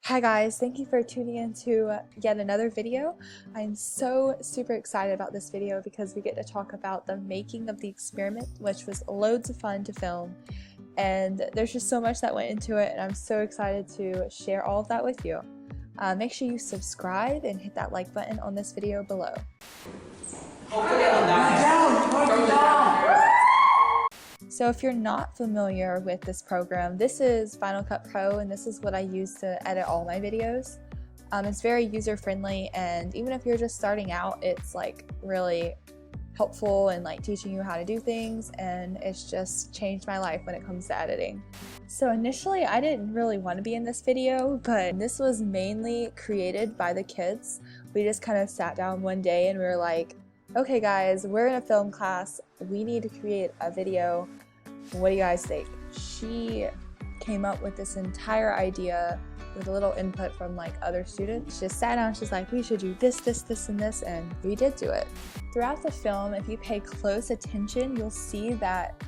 Hi guys, thank you for tuning in to yet another video. I'm so super excited about this video because we get to talk about the making of the experiment, which was loads of fun to film, and there's just so much that went into it, and I'm so excited to share all of that with you. Make sure you subscribe and hit that like button on this video below. So if you're not familiar with this program, this is Final Cut Pro, and this is what I use to edit all my videos. It's very user-friendly, and even if you're just starting out, it's like really helpful and like teaching you how to do things, and it's just changed my life when it comes to editing. So initially I didn't really want to be in this video, but this was mainly created by the kids. We just kind of sat down one day and we were like, okay guys, we're in a film class, we need to create a video. What do you guys think? She came up with this entire idea with a little input from like other students. She just sat down, she's like, we should do this, and this, and we did do it. Throughout the film, if you pay close attention, you'll see that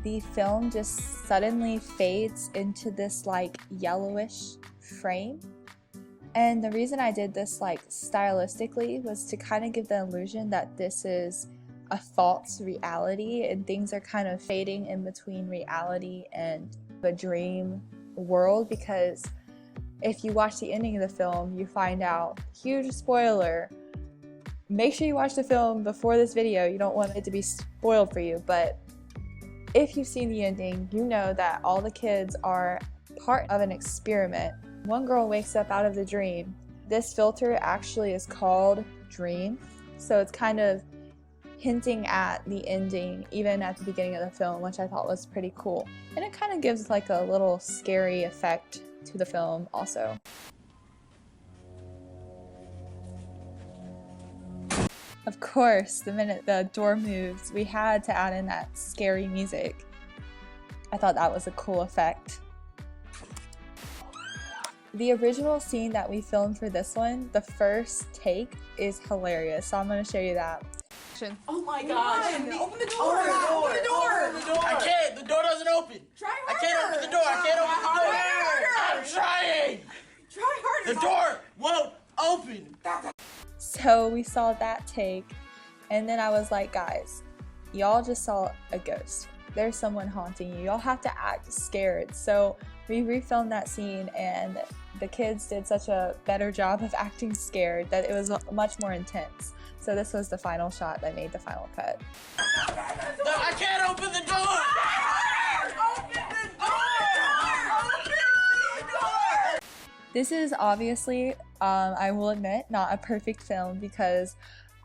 the film just suddenly fades into this like yellowish frame. And the reason I did this like stylistically was to kind of give the illusion that this is a false reality and things are kind of fading in between reality and the dream world, because if you watch the ending of the film, you find out, huge spoiler, make sure you watch the film before this video, you don't want it to be spoiled for you, but if you've seen the ending, you know that all the kids are part of an experiment. One girl wakes up out of the dream. This filter actually is called Dream, so it's kind of hinting at the ending even at the beginning of the film, which I thought was pretty cool. And it kind of gives like a little scary effect to the film also. Of course, the minute the door moves, we had to add in that scary music. I thought that was a cool effect. The original scene that we filmed for this one, the first take, is hilarious, so I'm going to show you that. Oh my gosh. Open the door! Open the door! Open the door! Open the door! I can't! The door doesn't open! Try harder! I can't open the door! I can't open the door! harder! I'm trying! Try harder! The door won't open! So we saw that take, and then I was like, guys, y'all just saw a ghost. There's someone haunting you. Y'all have to act scared. So we refilmed that scene, and the kids did such a better job of acting scared that it was much more intense. So this was the final shot that made the final cut. I can't open the door! Open the door! Open the door! This is obviously, I will admit, not a perfect film because,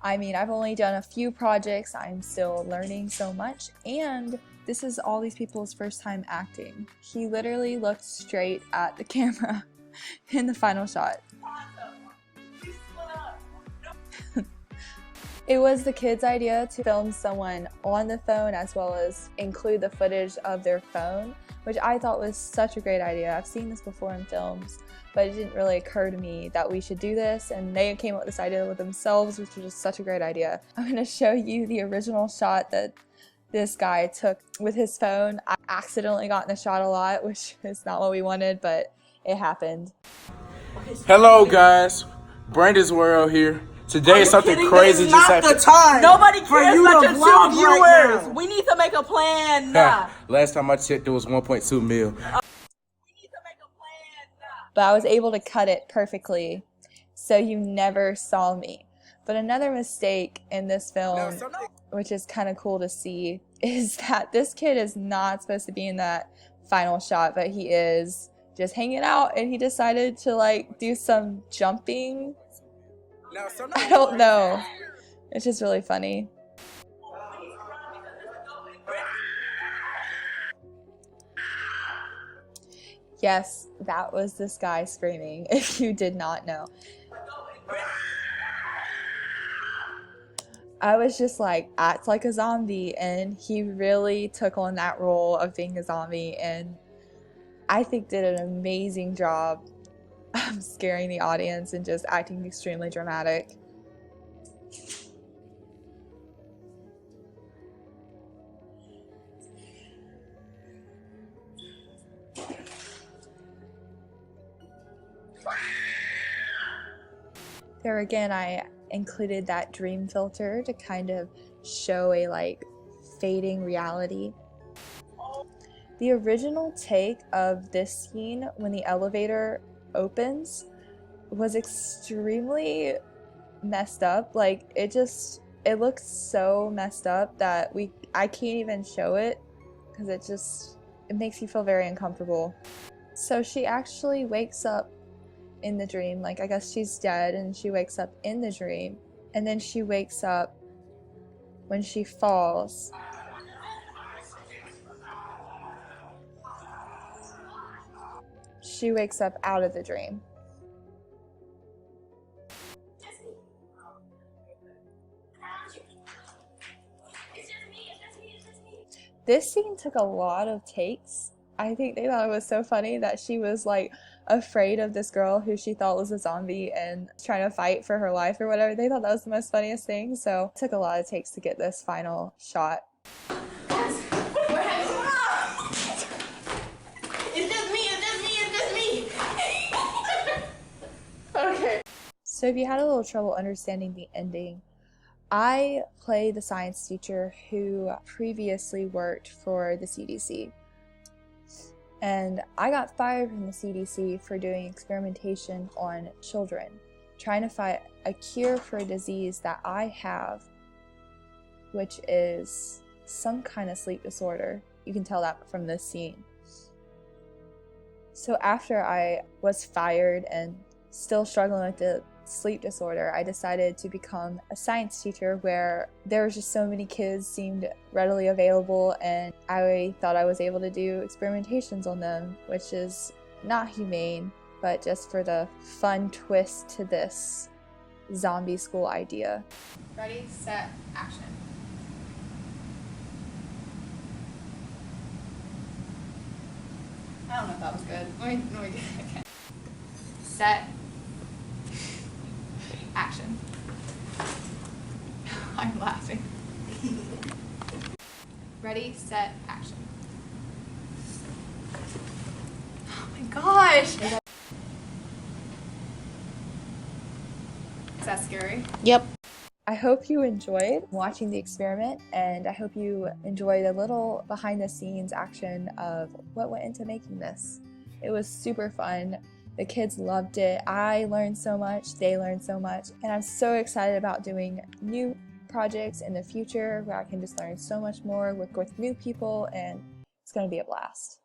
I mean, I've only done a few projects, I'm still learning so much, and this is all these people's first time acting. He literally looked straight at the camera in the final shot. It was the kids' idea to film someone on the phone as well as include the footage of their phone, which I thought was such a great idea. I've seen this before in films, but it didn't really occur to me that we should do this, and they came up with this idea with themselves, which was just such a great idea. I'm going to show you the original shot that this guy took with his phone. I accidentally got in the shot a lot, which is not what we wanted, but it happened. Hello guys, Brandon's World here. Today something crazy just happened. This is not the time! Nobody for cares you about to your 2 vlog viewers! right now. We need to make a plan! Last time I checked it was 1.2 mil. We need to make a plan! But I was able to cut it perfectly, so you never saw me. But another mistake in this film, which is kind of cool to see, is that this kid is not supposed to be in that final shot, but he is just hanging out, and he decided to like do some jumping. I don't know. It's just really funny. Yes, that was this guy screaming, if you did not know. I was just like, act like a zombie, and he really took on that role of being a zombie, and I think did an amazing job of scaring the audience and just acting extremely dramatic. There again, I included that dream filter to kind of show a like fading reality. The original take of this scene when the elevator opens was extremely messed up. Like it looks so messed up that I can't even show it because it makes you feel very uncomfortable. So she actually wakes up in the dream, like I guess she's dead and she wakes up in the dream, and then she wakes up when she falls. She wakes up out of the dream. This scene took a lot of takes. I think they thought it was so funny that she was like afraid of this girl who she thought was a zombie and trying to fight for her life or whatever. They thought that was the most funniest thing, so it took a lot of takes to get this final shot. Okay. So if you had a little trouble understanding the ending, I play the science teacher who previously worked for the CDC. And I got fired from the CDC for doing experimentation on children, trying to find a cure for a disease that I have, which is some kind of sleep disorder. You can tell that from this scene. So after I was fired and still struggling with the sleep disorder, I decided to become a science teacher where there was just so many kids seemed readily available, and I thought I was able to do experimentations on them, which is not humane, but just for the fun twist to this zombie school idea. Ready, set, action. I don't know if that was good. Let me do it again. Set. Action. I'm laughing. Ready, set, action. Oh my gosh! Is that scary? Yep. I hope you enjoyed watching the experiment, and I hope you enjoyed a little behind the scenes action of what went into making this. It was super fun. The kids loved it. I learned so much, they learned so much, and I'm so excited about doing new projects in the future where I can just learn so much more, work with new people, and it's going to be a blast.